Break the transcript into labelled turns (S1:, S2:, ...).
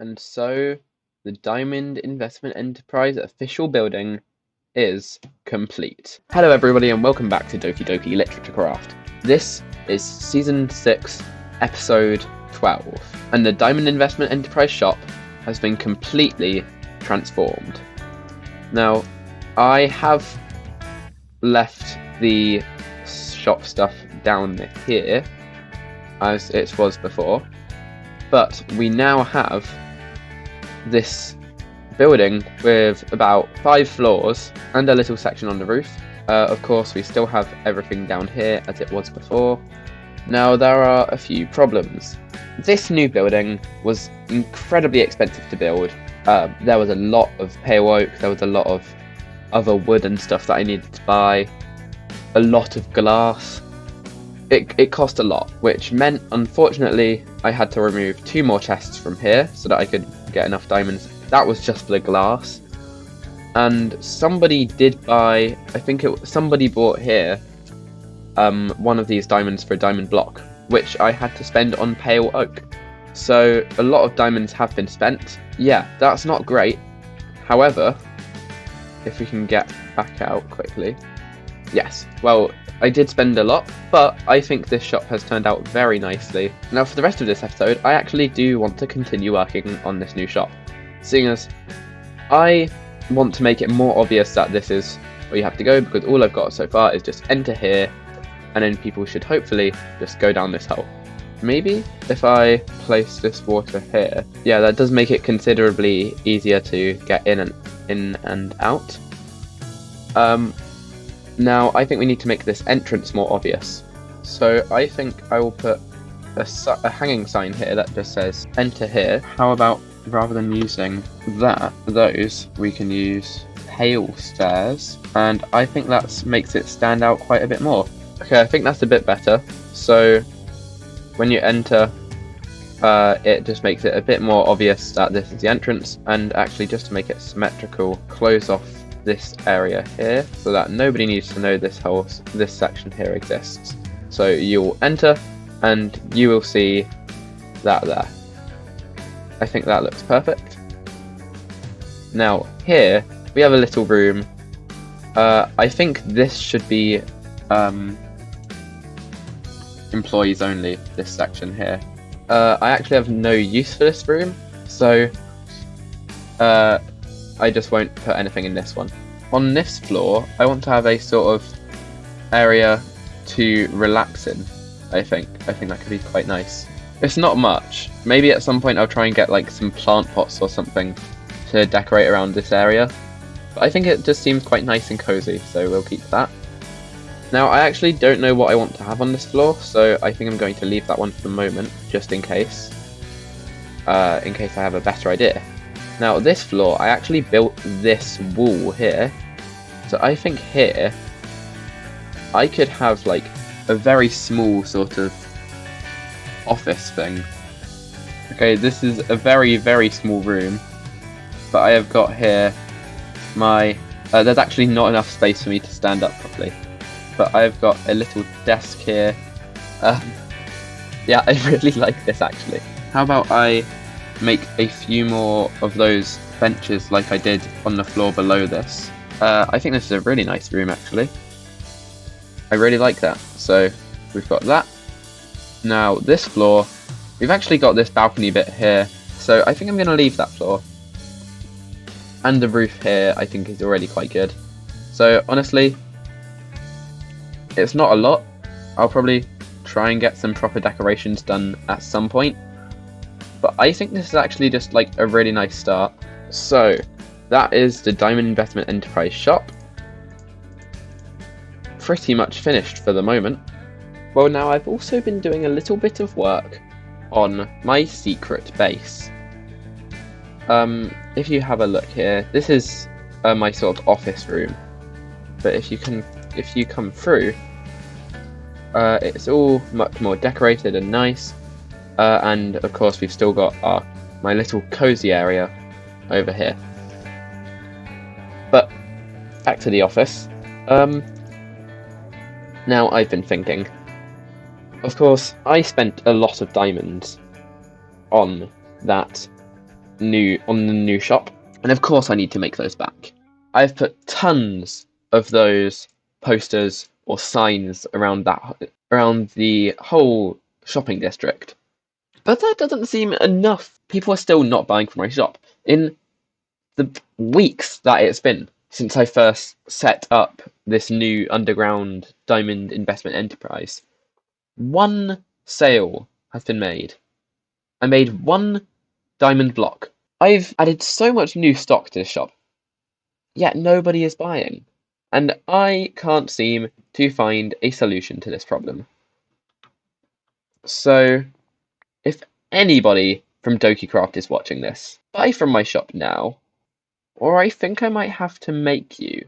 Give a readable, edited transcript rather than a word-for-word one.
S1: And so the Diamond Investment Enterprise official building is complete. Hello everybody and welcome back to Dokeycraft. This is Season 6, Episode 12, and the Diamond Investment Enterprise shop has been completely transformed. Now, I have left the shop stuff down here, as it was before, but we now have this building with about 5 floors and a little section on the roof. Of course, we still have everything down here as it was before. Now, there are a few problems. This new building was incredibly expensive to build. There was a lot of pale oak, there was a lot of other wood and stuff that I needed to buy, a lot of glass. It cost a lot, which meant, unfortunately, I had to remove 2 more chests from here so that I could get enough diamonds. That was just for the glass. And somebody did buy, somebody bought here one of these diamonds for a diamond block, which I had to spend on pale oak. So a lot of diamonds have been spent. Yeah, that's not great. However, if we can get back out quickly. Yes, well, I did spend a lot, but I think this shop has turned out very nicely. Now, for the rest of this episode, I actually do want to continue working on this new shop, seeing as I want to make it more obvious that this is where you have to go, because all I've got so far is just enter here, and then people should hopefully just go down this hole. Maybe if I place this water here, yeah, that does make it considerably easier to get in and out. Now, I think we need to make this entrance more obvious. So I think I will put a hanging sign here that just says enter here. How about, rather than using those, we can use pale stairs. And I think that makes it stand out quite a bit more. Okay, I think that's a bit better. So when you enter, it just makes it a bit more obvious that this is the entrance. And actually, just to make it symmetrical, close off this area here so that nobody needs to know this section here exists. So you'll enter and you will see that there. I think that looks perfect. Now here we have a little room. I think this should be employees only, this section here. I actually have no use for this room, so I just won't put anything in this one. On this floor, I want to have a sort of area to relax in, I think. I think that could be quite nice. It's not much. Maybe at some point I'll try and get like some plant pots or something to decorate around this area. But I think it just seems quite nice and cozy, so we'll keep that. Now, I actually don't know what I want to have on this floor, so I think I'm going to leave that one for the moment, just in case I have a better idea. Now, this floor, I actually built this wall here, so I think here I could have like a very small sort of office thing. Okay, this is a very, very small room, but I have got here my... there's actually not enough space for me to stand up properly, but I've got a little desk here. Yeah, I really like this actually. How about I make a few more of those benches like I did on the floor below this. I think this is a really nice room actually. I really like that. So we've got that. Now this floor, we've actually got this balcony bit here, so I think I'm going to leave that floor. And the roof here I think is already quite good. So honestly, it's not a lot. I'll probably try and get some proper decorations done at some point. But I think this is actually just like a really nice start. So that is the Diamond Investment Enterprise shop. Pretty much finished for the moment. Well, now I've also been doing a little bit of work on my secret base. If you have a look here, this is my sort of office room. But if you come through, it's all much more decorated and nice. And of course we've still got my little cozy area over here. But back to the office. Now I've been thinking. Of course, I spent a lot of diamonds on that the new shop, and of course I need to make those back. I've put tons of those posters or signs around the whole shopping district. But that doesn't seem enough. People are still not buying from my shop. In the weeks that it's been since I first set up this new underground diamond investment enterprise, one sale has been made. I made one diamond block. I've added so much new stock to this shop, yet nobody is buying. And I can't seem to find a solution to this problem. So, if anybody from Dokeycraft is watching this, buy from my shop now, or I think I might have to make you.